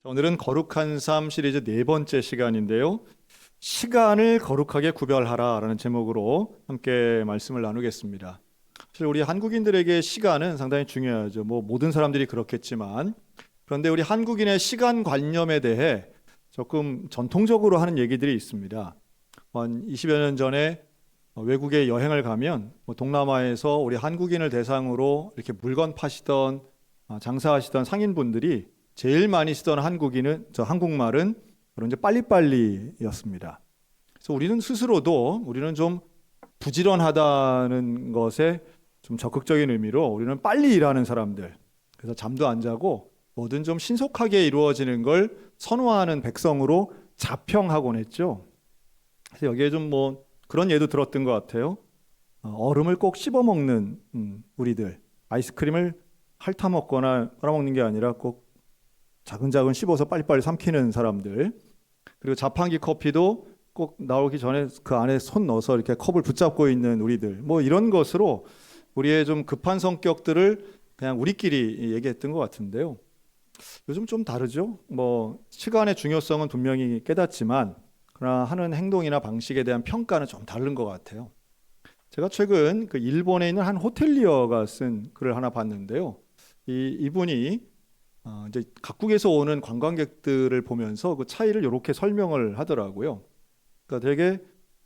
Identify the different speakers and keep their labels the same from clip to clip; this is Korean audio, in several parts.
Speaker 1: 오늘은 거룩한 삶 시리즈 네 번째 시간인데요. 시간을 거룩하게 구별하라라는 제목으로 함께 말씀을 나누겠습니다. 사실 우리 한국인들에게 시간은 상당히 중요하죠. 모든 사람들이 그렇겠지만, 그런데 우리 한국인의 시간 관념에 대해 조금 전통적으로 하는 얘기들이 있습니다. 한 20여 년 전에 외국에 여행을 가면 동남아에서 우리 한국인을 대상으로 이렇게 물건 파시던 장사하시던 상인분들이 제일 많이 쓰던 한국말은 바로 이제 빨리빨리였습니다. 그래서 우리는 좀 부지런하다는 것에 좀 적극적인 의미로 우리는 빨리 일하는 사람들, 그래서 잠도 안 자고 뭐든 좀 신속하게 이루어지는 걸 선호하는 백성으로 자평하곤 했죠. 그래서 여기에 좀 그런 예도 들었던 것 같아요. 얼음을 꼭 씹어 먹는 우리들, 아이스크림을 핥아 먹거나 빨아먹는 게 아니라 꼭 자근자근 씹어서 빨리빨리 삼키는 사람들, 그리고 자판기 커피도 꼭 나오기 전에 그 안에 손 넣어서 이렇게 컵을 붙잡고 있는 우리들, 이런 것으로 우리의 좀 급한 성격들을 그냥 우리끼리 얘기했던 것 같은데요. 요즘 좀 다르죠. 시간의 중요성은 분명히 깨닫지만 그러나 하는 행동이나 방식에 대한 평가는 좀 다른 것 같아요. 제가 최근 그 일본에 있는 한 호텔리어가 쓴 글을 하나 봤는데요. 이분이 이제 각국에서 오는 관광객들을 보면서 그 차이를 이렇게 설명을 하더라고요. 그러니까 되게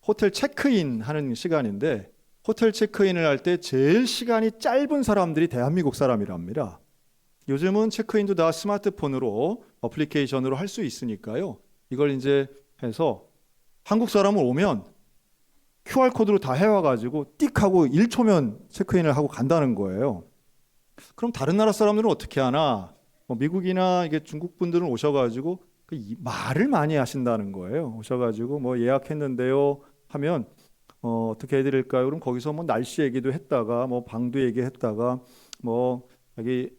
Speaker 1: 호텔 체크인 하는 시간인데, 호텔 체크인을 할 때 제일 시간이 짧은 사람들이 대한민국 사람이랍니다. 요즘은 체크인도 다 스마트폰으로 어플리케이션으로 할 수 있으니까요. 이걸 이제 해서 한국 사람을 오면 QR코드로 다 해와가지고 띡 하고 1초면 체크인을 하고 간다는 거예요. 그럼 다른 나라 사람들은 어떻게 하나? 미국이나 이게 중국 분들은 오셔가지고 말을 많이 하신다는 거예요. 오셔가지고 예약했는데요 하면 어떻게 해드릴까요? 그럼 거기서 날씨 얘기도 했다가 방도 얘기했다가 여기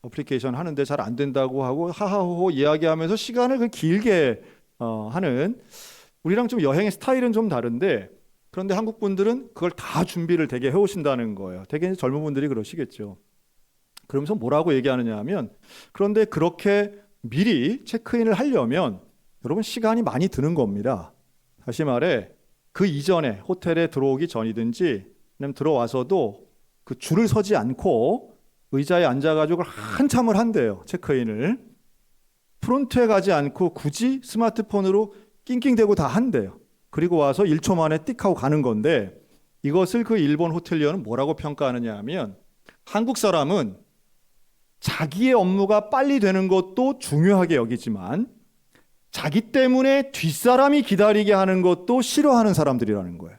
Speaker 1: 어플리케이션 하는데 잘 안 된다고 하고 하하호호 이야기하면서 시간을 길게 하는, 우리랑 좀 여행의 스타일은 좀 다른데, 그런데 한국 분들은 그걸 다 준비를 되게 해오신다는 거예요. 되게 젊은 분들이 그러시겠죠. 그러면서 뭐라고 얘기하느냐 하면, 그런데 그렇게 미리 체크인을 하려면 여러분 시간이 많이 드는 겁니다. 다시 말해 그 이전에 호텔에 들어오기 전이든지 아니면 들어와서도 그 줄을 서지 않고 의자에 앉아가지고 한참을 한대요. 체크인을 프론트에 가지 않고 굳이 스마트폰으로 낑낑대고 다 한대요. 그리고 와서 1초 만에 띡 하고 가는 건데, 이것을 그 일본 호텔리어는 뭐라고 평가하느냐 하면, 한국 사람은 자기의 업무가 빨리 되는 것도 중요하게 여기지만 자기 때문에 뒷사람이 기다리게 하는 것도 싫어하는 사람들이라는 거예요.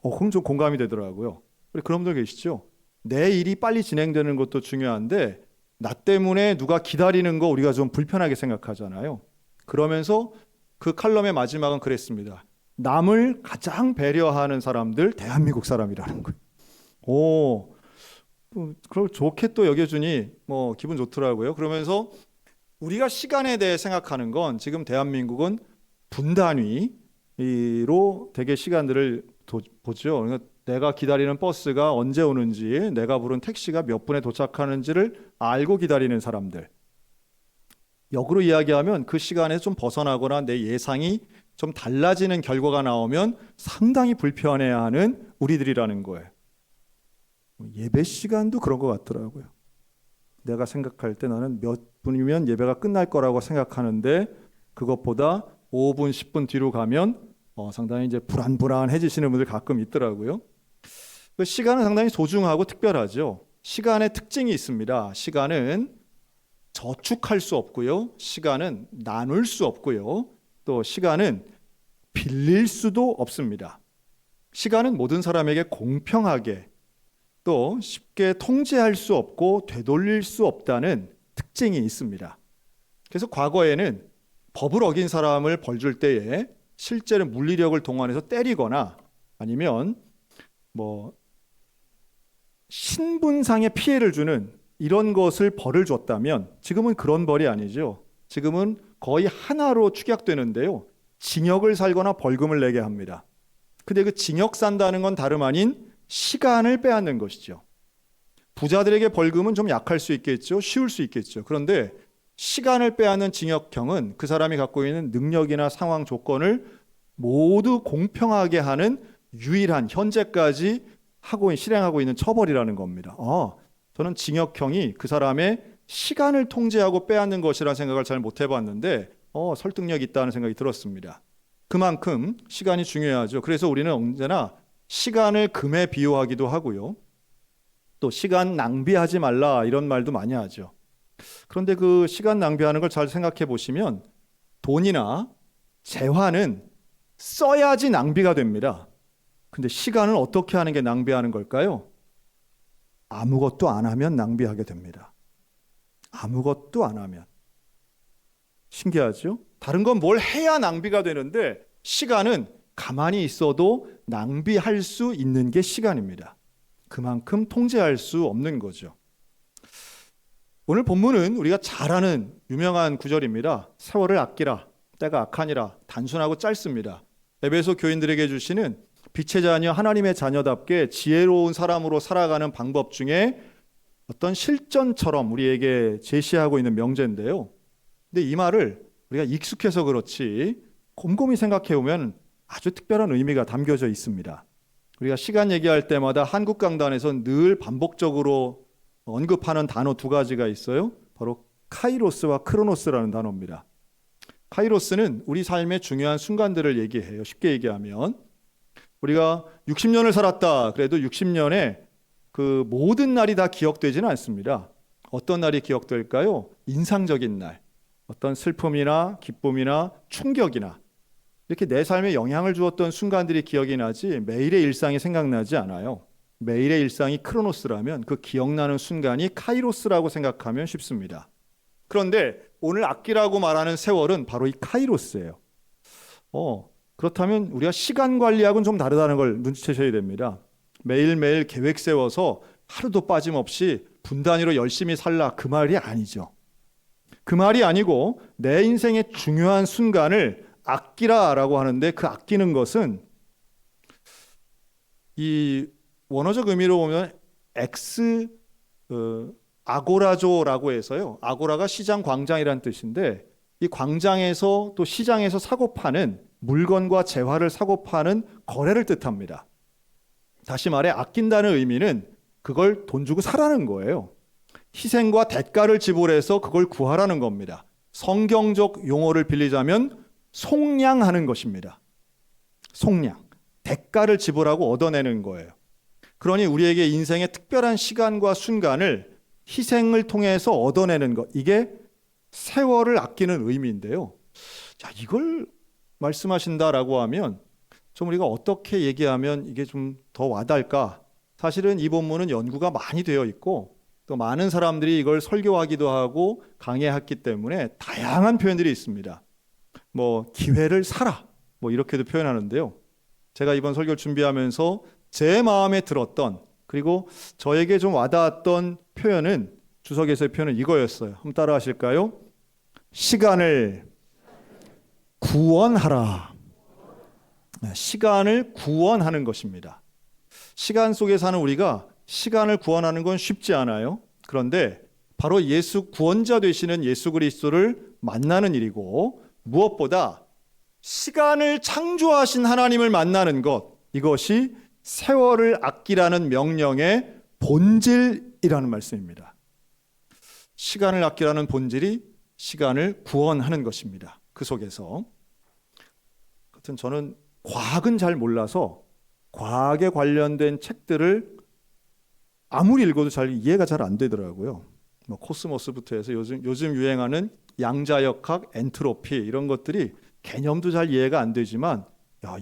Speaker 1: 그럼 좀 공감이 되더라고요. 그런 분들 계시죠? 내 일이 빨리 진행되는 것도 중요한데 나 때문에 누가 기다리는 거 우리가 좀 불편하게 생각하잖아요. 그러면서 그 칼럼의 마지막은 그랬습니다. 남을 가장 배려하는 사람들 대한민국 사람이라는 거예요. 그걸 좋게 또 여겨주니 기분 좋더라고요. 그러면서 우리가 시간에 대해 생각하는 건, 지금 대한민국은 분단위로 되게 시간들을 보죠. 그러니까 내가 기다리는 버스가 언제 오는지, 내가 부른 택시가 몇 분에 도착하는지를 알고 기다리는 사람들. 역으로 이야기하면 그 시간에서 좀 벗어나거나 내 예상이 좀 달라지는 결과가 나오면 상당히 불편해하는 우리들이라는 거예요. 예배 시간도 그런 것 같더라고요. 내가 생각할 때 나는 몇 분이면 예배가 끝날 거라고 생각하는데 그것보다 5분, 10분 뒤로 가면 상당히 이제 불안해지시는 분들 가끔 있더라고요. 그 시간은 상당히 소중하고 특별하죠. 시간의 특징이 있습니다. 시간은 저축할 수 없고요. 시간은 나눌 수 없고요. 또 시간은 빌릴 수도 없습니다. 시간은 모든 사람에게 공평하게 또 쉽게 통제할 수 없고 되돌릴 수 없다는 특징이 있습니다. 그래서 과거에는 법을 어긴 사람을 벌 줄 때에 실제로 물리력을 동원해서 때리거나 아니면 신분상의 피해를 주는 이런 것을 벌을 줬다면, 지금은 그런 벌이 아니죠. 지금은 거의 하나로 축약되는데요. 징역을 살거나 벌금을 내게 합니다. 근데 그 징역 산다는 건 다름 아닌 시간을 빼앗는 것이죠. 부자들에게 벌금은 좀 약할 수 있겠죠. 쉬울 수 있겠죠. 그런데 시간을 빼앗는 징역형은 그 사람이 갖고 있는 능력이나 상황 조건을 모두 공평하게 하는 유일한 현재까지 실행하고 있는 처벌이라는 겁니다. 저는 징역형이 그 사람의 시간을 통제하고 빼앗는 것이라는 생각을 잘 못 해봤는데 설득력 있다는 생각이 들었습니다. 그만큼 시간이 중요하죠. 그래서 우리는 언제나 시간을 금에 비유하기도 하고요. 또 시간 낭비하지 말라 이런 말도 많이 하죠. 그런데 그 시간 낭비하는 걸 잘 생각해 보시면 돈이나 재화는 써야지 낭비가 됩니다. 근데 시간을 어떻게 하는 게 낭비하는 걸까요? 아무것도 안 하면 낭비하게 됩니다. 아무것도 안 하면. 신기하죠? 다른 건 뭘 해야 낭비가 되는데 시간은 가만히 있어도 낭비할 수 있는 게 시간입니다. 그만큼 통제할 수 없는 거죠. 오늘 본문은 우리가 잘 아는 유명한 구절입니다. 세월을 아끼라. 때가 악하니라. 단순하고 짧습니다. 에베소 교인들에게 주시는 빛의 자녀, 하나님의 자녀답게 지혜로운 사람으로 살아가는 방법 중에 어떤 실전처럼 우리에게 제시하고 있는 명제인데요. 근데 이 말을 우리가 익숙해서 그렇지 곰곰이 생각해 보면 아주 특별한 의미가 담겨져 있습니다. 우리가 시간 얘기할 때마다 한국 강단에서 늘 반복적으로 언급하는 단어 두 가지가 있어요. 바로 카이로스와 크로노스라는 단어입니다. 카이로스는 우리 삶의 중요한 순간들을 얘기해요. 쉽게 얘기하면 우리가 60년을 살았다. 그래도 60년에 그 모든 날이 다 기억되지는 않습니다. 어떤 날이 기억될까요? 인상적인 날. 어떤 슬픔이나 기쁨이나 충격이나 이렇게 내 삶에 영향을 주었던 순간들이 기억이 나지 매일의 일상이 생각나지 않아요. 매일의 일상이 크로노스라면 그 기억나는 순간이 카이로스라고 생각하면 쉽습니다. 그런데 오늘 아끼라고 말하는 세월은 바로 이 카이로스예요. 그렇다면 우리가 시간 관리하고는 좀 다르다는 걸 눈치채셔야 됩니다. 매일매일 계획 세워서 하루도 빠짐없이 분단위로 열심히 살라 그 말이 아니죠. 그 말이 아니고 내 인생의 중요한 순간을 아끼라라고 하는데 그 아끼는 것은 이 원어적 의미로 보면 아고라조라고 해서요. 아고라가 시장 광장이라는 뜻인데 이 광장에서 또 시장에서 사고 파는 물건과 재화를 사고 파는 거래를 뜻합니다. 다시 말해 아낀다는 의미는 그걸 돈 주고 사라는 거예요. 희생과 대가를 지불해서 그걸 구하라는 겁니다. 성경적 용어를 빌리자면 속량하는 것입니다. 속량. 대가를 지불하고 얻어내는 거예요. 그러니 우리에게 인생의 특별한 시간과 순간을 희생을 통해서 얻어내는 것. 이게 세월을 아끼는 의미인데요. 자, 이걸 말씀하신다라고 하면 좀 우리가 어떻게 얘기하면 이게 좀 더 와닿을까? 사실은 이 본문은 연구가 많이 되어 있고 또 많은 사람들이 이걸 설교하기도 하고 강의했기 때문에 다양한 표현들이 있습니다. 기회를 사라 이렇게도 표현하는데요. 제가 이번 설교를 준비하면서 제 마음에 들었던 그리고 저에게 좀 와닿았던 표현은 주석에서의 표현은 이거였어요. 한번 따라 하실까요? 시간을 구원하라. 시간을 구원하는 것입니다. 시간 속에 사는 우리가 시간을 구원하는 건 쉽지 않아요. 그런데 바로 구원자 되시는 예수 그리스도를 만나는 일이고 무엇보다 시간을 창조하신 하나님을 만나는 것, 이것이 세월을 아끼라는 명령의 본질이라는 말씀입니다. 시간을 아끼라는 본질이 시간을 구원하는 것입니다. 그 속에서 하여튼 저는 과학은 잘 몰라서 과학에 관련된 책들을 아무리 읽어도 이해가 잘 안 되더라고요. 코스모스부터 해서 요즘 유행하는 양자역학, 엔트로피 이런 것들이 개념도 잘 이해가 안 되지만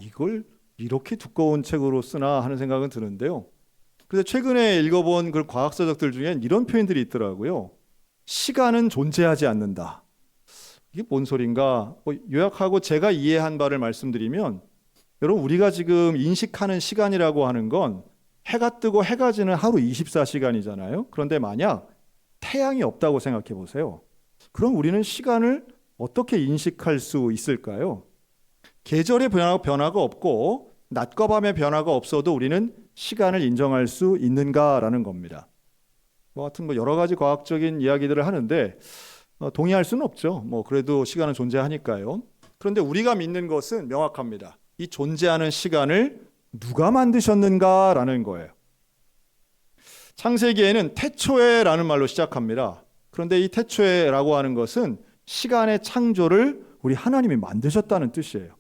Speaker 1: 이걸 이렇게 두꺼운 책으로 쓰나 하는 생각은 드는데요. 그래서 최근에 읽어본 그 과학서적들 중엔 이런 표현들이 있더라고요. 시간은 존재하지 않는다. 이게 뭔 소린가? 요약하고 제가 이해한 바를 말씀드리면 여러분 우리가 지금 인식하는 시간이라고 하는 건 해가 뜨고 해가 지는 하루 24시간이잖아요. 그런데 만약 태양이 없다고 생각해 보세요. 그럼 우리는 시간을 어떻게 인식할 수 있을까요? 계절의 변화가 없고 낮과 밤의 변화가 없어도 우리는 시간을 인정할 수 있는가라는 겁니다. 하여튼 여러 가지 과학적인 이야기들을 하는데 동의할 수는 없죠. 그래도 시간은 존재하니까요. 그런데 우리가 믿는 것은 명확합니다. 이 존재하는 시간을 누가 만드셨는가라는 거예요. 창세기에는 태초에라는 말로 시작합니다. 그런데 이 태초에라고 하는 것은 시간의 창조를 우리 하나님이 만드셨다는 뜻이에요.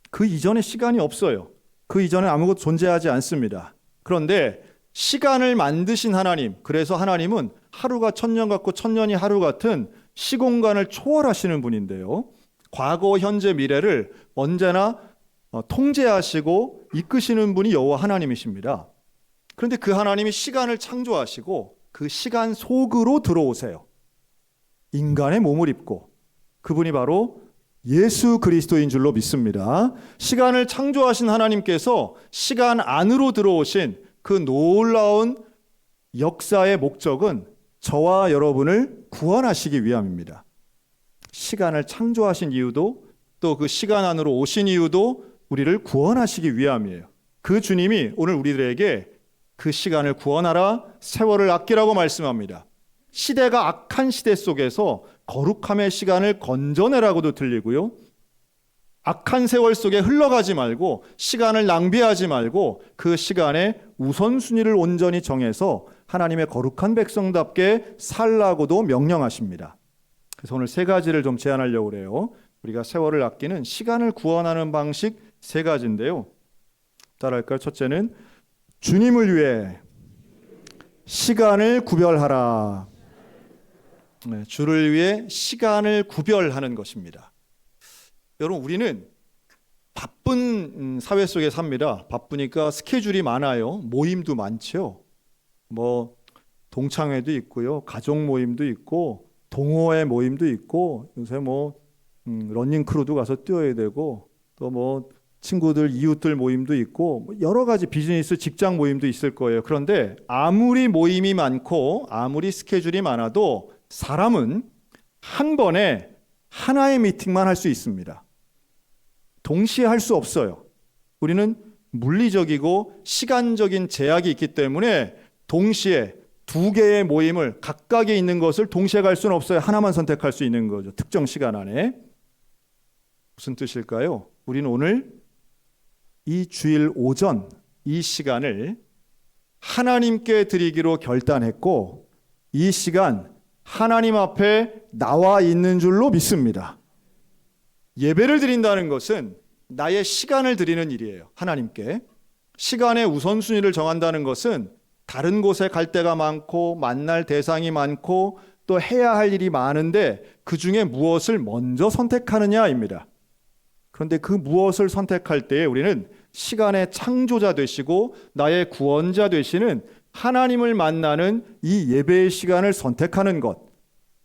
Speaker 1: 그 이전에 시간이 없어요. 그 이전에 아무것도 존재하지 않습니다. 그런데 시간을 만드신 하나님, 그래서 하나님은 하루가 천년 같고 천년이 하루 같은 시공간을 초월하시는 분인데요. 과거, 현재, 미래를 언제나 통제하시고 이끄시는 분이 여호와 하나님이십니다. 그런데 그 하나님이 시간을 창조하시고 그 시간 속으로 들어오세요. 인간의 몸을 입고, 그분이 바로 예수 그리스도인 줄로 믿습니다. 시간을 창조하신 하나님께서 시간 안으로 들어오신 그 놀라운 역사의 목적은 저와 여러분을 구원하시기 위함입니다. 시간을 창조하신 이유도, 또 그 시간 안으로 오신 이유도 우리를 구원하시기 위함이에요. 그 주님이 오늘 우리들에게 그 시간을 구원하라, 세월을 아끼라고 말씀합니다. 시대가 악한 시대 속에서 거룩함의 시간을 건져내라고도 들리고요. 악한 세월 속에 흘러가지 말고, 시간을 낭비하지 말고 그 시간에 우선순위를 온전히 정해서 하나님의 거룩한 백성답게 살라고도 명령하십니다. 그래서 오늘 세 가지를 좀 제안하려고 그래요. 우리가 세월을 아끼는 시간을 구원하는 방식 세 가지인데요. 따라할까요? 첫째는 주님을 위해 시간을 구별하라. 주를 위해 시간을 구별하는 것입니다. 여러분, 우리는 바쁜 사회 속에 삽니다. 바쁘니까 스케줄이 많아요. 모임도 많죠. 동창회도 있고요, 가족 모임도 있고, 동호회 모임도 있고, 요새 러닝 크루도 가서 뛰어야 되고, 또 친구들, 이웃들 모임도 있고, 여러 가지 비즈니스 직장 모임도 있을 거예요. 그런데 아무리 모임이 많고 아무리 스케줄이 많아도 사람은 한 번에 하나의 미팅만 할 수 있습니다. 동시에 할 수 없어요. 우리는 물리적이고 시간적인 제약이 있기 때문에 동시에 두 개의 모임을, 각각에 있는 것을 동시에 갈 수는 없어요. 하나만 선택할 수 있는 거죠. 특정 시간 안에. 무슨 뜻일까요? 우리는 오늘 이 주일 오전 이 시간을 하나님께 드리기로 결단했고, 이 시간 하나님 앞에 나와 있는 줄로 믿습니다. 예배를 드린다는 것은 나의 시간을 드리는 일이에요. 하나님께. 시간의 우선순위를 정한다는 것은 다른 곳에 갈 데가 많고 만날 대상이 많고 또 해야 할 일이 많은데 그 중에 무엇을 먼저 선택하느냐입니다. 그런데 그 무엇을 선택할 때에 우리는 시간의 창조자 되시고 나의 구원자 되시는 하나님을 만나는 이 예배의 시간을 선택하는 것,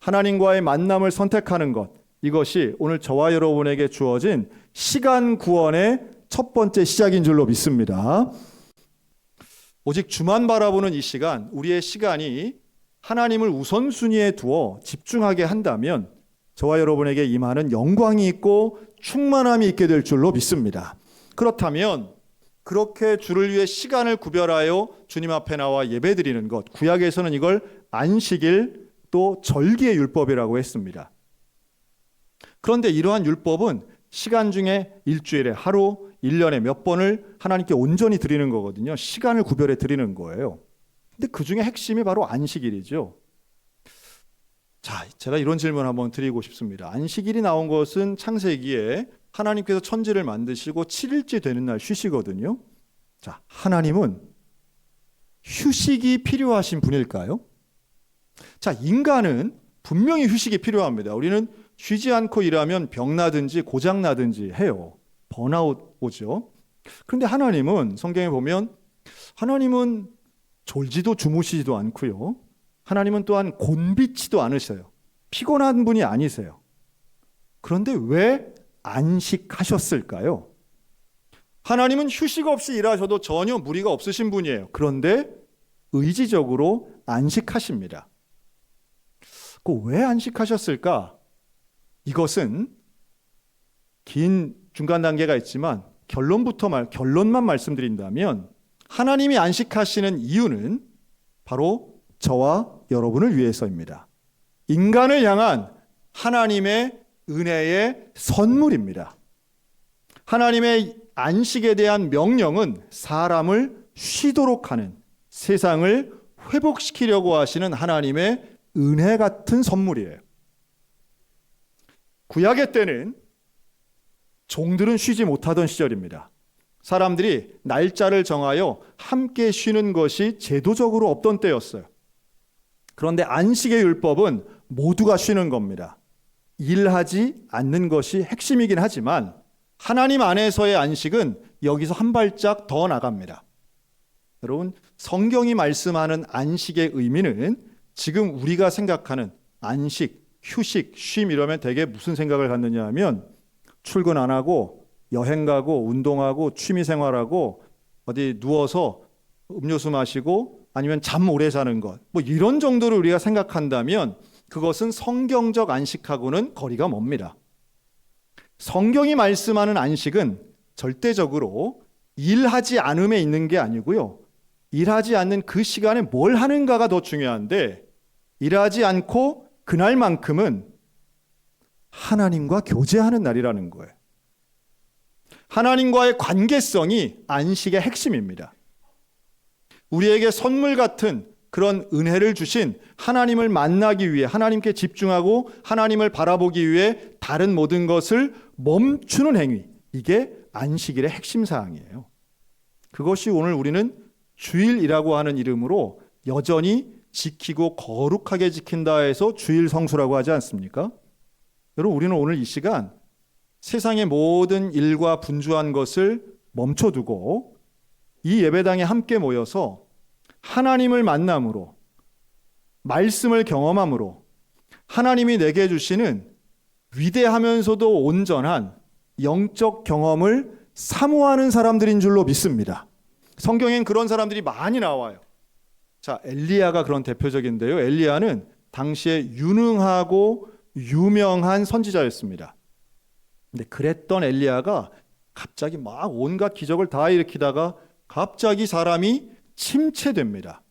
Speaker 1: 하나님과의 만남을 선택하는 것, 이것이 오늘 저와 여러분에게 주어진 시간 구원의 첫 번째 시작인 줄로 믿습니다. 오직 주만 바라보는 이 시간, 우리의 시간이 하나님을 우선순위에 두어 집중하게 한다면 저와 여러분에게 임하는 영광이 있고 충만함이 있게 될 줄로 믿습니다. 그렇다면 그렇게 주를 위해 시간을 구별하여 주님 앞에 나와 예배드리는 것, 구약에서는 이걸 안식일 또 절기의 율법이라고 했습니다. 그런데 이러한 율법은 시간 중에 일주일에 하루, 1년에 몇 번을 하나님께 온전히 드리는 거거든요. 시간을 구별해 드리는 거예요. 근데 그 중에 핵심이 바로 안식일이죠. 자, 제가 이런 질문 한번 드리고 싶습니다. 안식일이 나온 것은 창세기에 하나님께서 천지를 만드시고 7일째 되는 날 쉬시거든요. 자, 하나님은 휴식이 필요하신 분일까요? 자, 인간은 분명히 휴식이 필요합니다. 우리는 쉬지 않고 일하면 병나든지 고장나든지 해요. 번아웃 오죠. 그런데 하나님은 성경에 보면 하나님은 졸지도 주무시지도 않고요. 하나님은 또한 곤비치도 않으셔요. 피곤한 분이 아니세요. 그런데 왜 안식하셨을까요? 하나님은 휴식 없이 일하셔도 전혀 무리가 없으신 분이에요. 그런데 의지적으로 안식하십니다. 왜 안식하셨을까? 이것은 긴 중간 단계가 있지만 결론만 말씀드린다면 하나님이 안식하시는 이유는 바로 저와 여러분을 위해서입니다. 인간을 향한 하나님의 은혜의 선물입니다. 하나님의 안식에 대한 명령은 사람을 쉬도록 하는, 세상을 회복시키려고 하시는 하나님의 은혜 같은 선물이에요. 구약의 때는 종들은 쉬지 못하던 시절입니다. 사람들이 날짜를 정하여 함께 쉬는 것이 제도적으로 없던 때였어요. 그런데 안식의 율법은 모두가 쉬는 겁니다. 일하지 않는 것이 핵심이긴 하지만 하나님 안에서의 안식은 여기서 한 발짝 더 나갑니다. 여러분, 성경이 말씀하는 안식의 의미는 지금 우리가 생각하는 안식, 휴식, 쉼 이러면 대개 무슨 생각을 갖느냐 하면 출근 안 하고 여행 가고 운동하고 취미 생활하고 어디 누워서 음료수 마시고 아니면 잠 오래 자는 것, 뭐 이런 정도로 우리가 생각한다면 그것은 성경적 안식하고는 거리가 멉니다. 성경이 말씀하는 안식은 절대적으로 일하지 않음에 있는 게 아니고요. 일하지 않는 그 시간에 뭘 하는가가 더 중요한데, 일하지 않고 그날만큼은 하나님과 교제하는 날이라는 거예요. 하나님과의 관계성이 안식의 핵심입니다. 우리에게 선물 같은 그런 은혜를 주신 하나님을 만나기 위해, 하나님께 집중하고 하나님을 바라보기 위해 다른 모든 것을 멈추는 행위, 이게 안식일의 핵심 사항이에요. 그것이 오늘 우리는 주일이라고 하는 이름으로 여전히 지키고 거룩하게 지킨다 해서 주일 성수라고 하지 않습니까? 여러분, 우리는 오늘 이 시간 세상의 모든 일과 분주한 것을 멈춰두고 이 예배당에 함께 모여서 하나님을 만남으로, 말씀을 경험함으로 하나님이 내게 주시는 위대하면서도 온전한 영적 경험을 사모하는 사람들인 줄로 믿습니다. 성경엔 그런 사람들이 많이 나와요. 자, 엘리야가 그런 대표적인데요. 엘리야는 당시에 유능하고 유명한 선지자였습니다. 근데 그랬던 엘리야가 갑자기 막 온갖 기적을 다 일으키다가 갑자기 사람이 침체됩니다.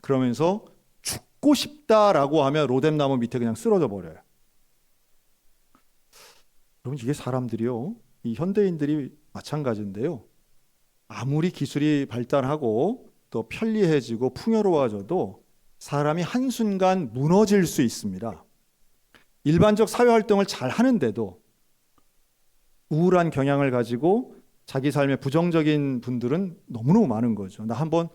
Speaker 1: 그러면서 죽고 싶다라고 하면 로뎀나무 밑에 그냥 쓰러져 버려요. 여러분, 이게 사람들이요, 이 현대인들이 마찬가지인데요. 아무리 기술이 발달하고 또 편리해지고 풍요로워져도 사람이 한순간 무너질 수 있습니다. 일반적 사회활동을 잘 하는데도 우울한 경향을 가지고 자기 삶에 부정적인 분들은 너무너무 많은 거죠. 나 한번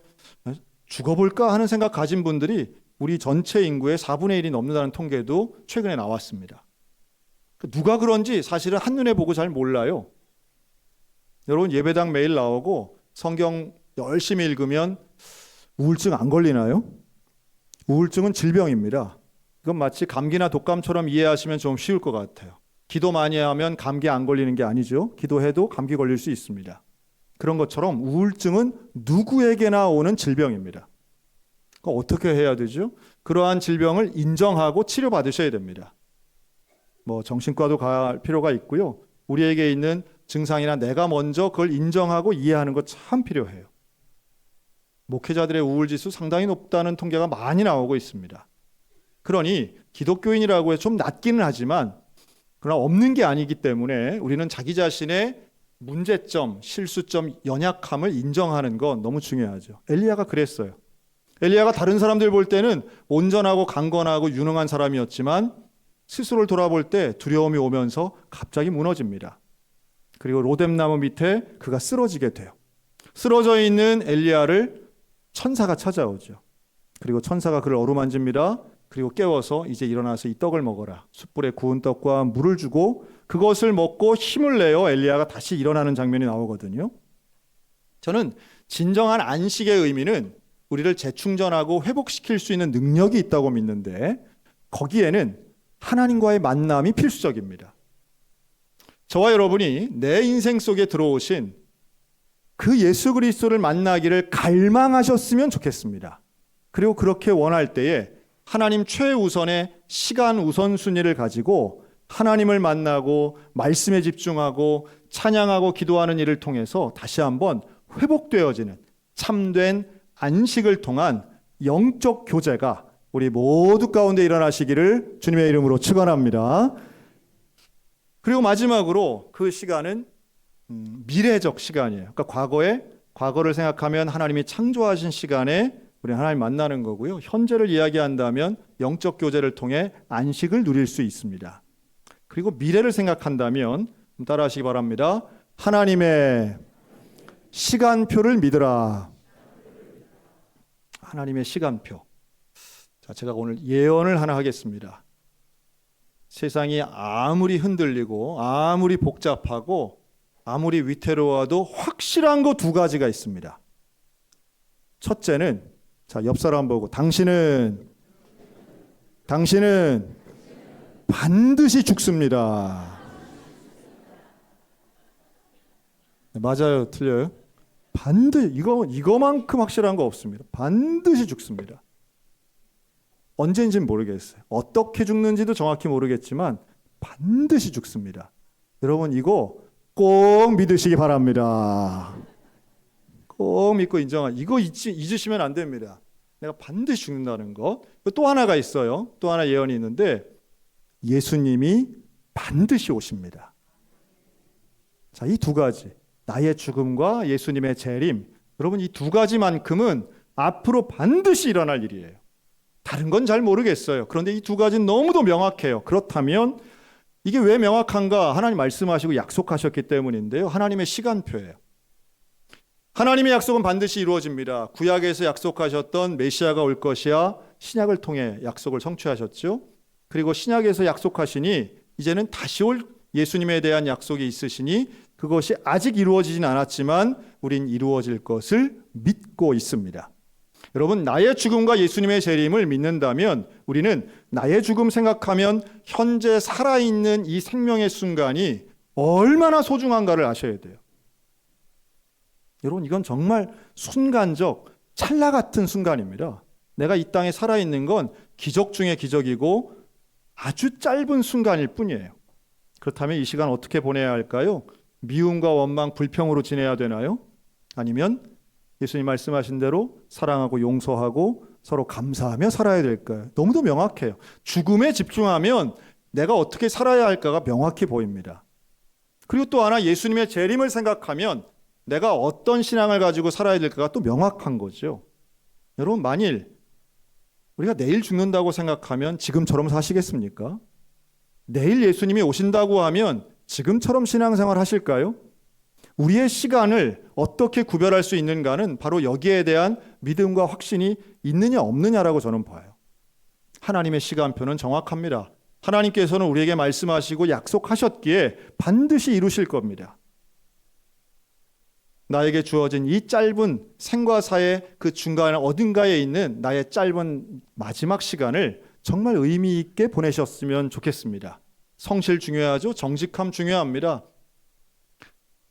Speaker 1: 죽어볼까 하는 생각 가진 분들이 우리 전체 인구의 4분의 1이 넘는다는 통계도 최근에 나왔습니다. 누가 그런지 사실은 한눈에 보고 잘 몰라요. 여러분, 예배당 매일 나오고 성경 열심히 읽으면 우울증 안 걸리나요? 우울증은 질병입니다. 이건 마치 감기나 독감처럼 이해하시면 좀 쉬울 것 같아요. 기도 많이 하면 감기 안 걸리는 게 아니죠. 기도해도 감기 걸릴 수 있습니다. 그런 것처럼 우울증은 누구에게나 오는 질병입니다. 그럼 어떻게 해야 되죠? 그러한 질병을 인정하고 치료받으셔야 됩니다. 뭐 정신과도 갈 필요가 있고요. 우리에게 있는 증상이나 내가 먼저 그걸 인정하고 이해하는 것 참 필요해요. 목회자들의 우울지수 상당히 높다는 통계가 많이 나오고 있습니다. 그러니 기독교인이라고 해서 좀 낮기는 하지만 그러나 없는 게 아니기 때문에 우리는 자기 자신의 문제점, 실수점, 연약함을 인정하는 건 너무 중요하죠. 엘리야가 그랬어요. 엘리야가 다른 사람들 볼 때는 온전하고 강건하고 유능한 사람이었지만 스스로를 돌아볼 때 두려움이 오면서 갑자기 무너집니다. 그리고 로뎀나무 밑에 그가 쓰러지게 돼요. 쓰러져 있는 엘리야를 천사가 찾아오죠. 그리고 천사가 그를 어루만집니다. 그리고 깨워서 이제 일어나서 이 떡을 먹어라. 숯불에 구운 떡과 물을 주고 그것을 먹고 힘을 내어 엘리야가 다시 일어나는 장면이 나오거든요. 저는 진정한 안식의 의미는 우리를 재충전하고 회복시킬 수 있는 능력이 있다고 믿는데 거기에는 하나님과의 만남이 필수적입니다. 저와 여러분이 내 인생 속에 들어오신 그 예수 그리스도를 만나기를 갈망하셨으면 좋겠습니다. 그리고 그렇게 원할 때에 하나님 최우선의 시간 우선순위를 가지고 하나님을 만나고 말씀에 집중하고 찬양하고 기도하는 일을 통해서 다시 한번 회복되어지는 참된 안식을 통한 영적 교제가 우리 모두 가운데 일어나시기를 주님의 이름으로 축원합니다. 그리고 마지막으로 그 시간은 미래적 시간이에요. 그러니까 과거를 생각하면 하나님이 창조하신 시간에 우리 하나님 만나는 거고요. 현재를 이야기한다면 영적 교제를 통해 안식을 누릴 수 있습니다. 그리고 미래를 생각한다면 따라하시기 바랍니다. 하나님의 시간표를 믿으라. 하나님의 시간표. 자, 제가 오늘 예언을 하나 하겠습니다. 세상이 아무리 흔들리고 아무리 복잡하고 아무리 위태로워도 확실한 거 두 가지가 있습니다. 첫째는, 자, 옆 사람 보고 당신은 반드시 죽습니다. 맞아요, 틀려요? 반드시, 이거만큼 확실한 거 없습니다. 반드시 죽습니다. 언제인지는 모르겠어요. 어떻게 죽는지도 정확히 모르겠지만 반드시 죽습니다. 여러분, 이거 꼭 믿으시기 바랍니다. 꼭 믿고 이거 잊으시면 안 됩니다. 내가 반드시 죽는다는 것. 또 하나가 있어요. 또 하나 예언이 있는데 예수님이 반드시 오십니다. 자, 이 두 가지, 나의 죽음과 예수님의 재림, 여러분 이 두 가지만큼은 앞으로 반드시 일어날 일이에요. 다른 건 잘 모르겠어요. 그런데 이 두 가지는 너무도 명확해요. 그렇다면 이게 왜 명확한가? 하나님 말씀하시고 약속하셨기 때문인데요. 하나님의 시간표예요. 하나님의 약속은 반드시 이루어집니다. 구약에서 약속하셨던 메시아가 올 것이야 신약을 통해 약속을 성취하셨죠. 그리고 신약에서 약속하시니 이제는 다시 올 예수님에 대한 약속이 있으시니 그것이 아직 이루어지진 않았지만 우린 이루어질 것을 믿고 있습니다. 여러분, 나의 죽음과 예수님의 재림을 믿는다면 우리는 나의 죽음 생각하면 현재 살아있는 이 생명의 순간이 얼마나 소중한가를 아셔야 돼요. 여러분, 이건 정말 순간적 찰나 같은 순간입니다. 내가 이 땅에 살아있는 건 기적 중에 기적이고 아주 짧은 순간일 뿐이에요. 그렇다면 이 시간 어떻게 보내야 할까요? 미움과 원망, 불평으로 지내야 되나요? 아니면 예수님 말씀하신 대로 사랑하고 용서하고 서로 감사하며 살아야 될까요? 너무도 명확해요. 죽음에 집중하면 내가 어떻게 살아야 할까가 명확히 보입니다. 그리고 또 하나, 예수님의 재림을 생각하면 내가 어떤 신앙을 가지고 살아야 될까가 또 명확한 거죠. 여러분, 만일 우리가 내일 죽는다고 생각하면 지금처럼 사시겠습니까? 내일 예수님이 오신다고 하면 지금처럼 신앙생활 하실까요? 우리의 시간을 어떻게 구별할 수 있는가는 바로 여기에 대한 믿음과 확신이 있느냐 없느냐라고 저는 봐요. 하나님의 시간표는 정확합니다. 하나님께서는 우리에게 말씀하시고 약속하셨기에 반드시 이루실 겁니다. 나에게 주어진 이 짧은 생과 사의 그 중간 어딘가에 있는 나의 짧은 마지막 시간을 정말 의미 있게 보내셨으면 좋겠습니다. 성실 중요하죠. 정직함 중요합니다.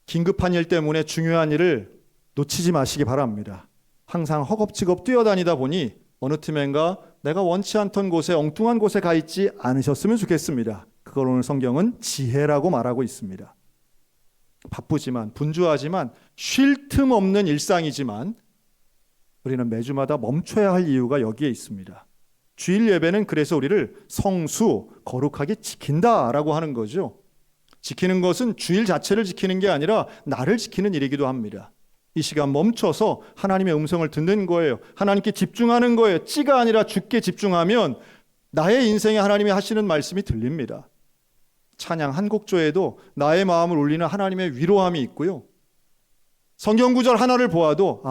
Speaker 1: 긴급한 일 때문에 중요한 일을 놓치지 마시기 바랍니다. 항상 허겁지겁 뛰어다니다 보니 어느 틈엔가 내가 원치 않던 곳에, 엉뚱한 곳에 가 있지 않으셨으면 좋겠습니다. 그걸 오늘 성경은 지혜라고 말하고 있습니다. 바쁘지만, 분주하지만, 쉴 틈 없는 일상이지만 우리는 매주마다 멈춰야 할 이유가 여기에 있습니다. 주일 예배는 그래서 우리를 성수, 거룩하게 지킨다라고 하는 거죠. 지키는 것은 주일 자체를 지키는 게 아니라 나를 지키는 일이기도 합니다. 이 시간 멈춰서 하나님의 음성을 듣는 거예요. 하나님께 집중하는 거예요. 찌가 아니라 주께 집중하면 나의 인생에 하나님이 하시는 말씀이 들립니다. 찬양 한 곡조에도 나의 마음을 울리는 하나님의 위로함이 있고요. 성경 구절 하나를 보아도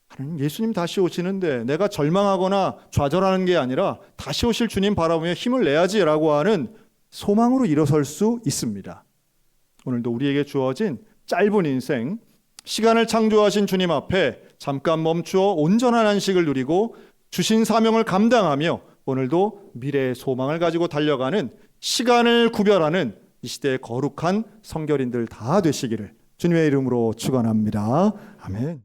Speaker 1: 하나님 예수님 다시 오시는데 내가 절망하거나 좌절하는 게 아니라 다시 오실 주님 바라보며 힘을 내야지라고 하는 소망으로 일어설 수 있습니다. 오늘도 우리에게 주어진 짧은 인생, 시간을 창조하신 주님 앞에 잠깐 멈추어 온전한 안식을 누리고 주신 사명을 감당하며 오늘도 미래의 소망을 가지고 달려가는, 시간을 구별하는 이 시대의 거룩한 성결인들 다 되시기를 주님의 이름으로 축원합니다. 아멘.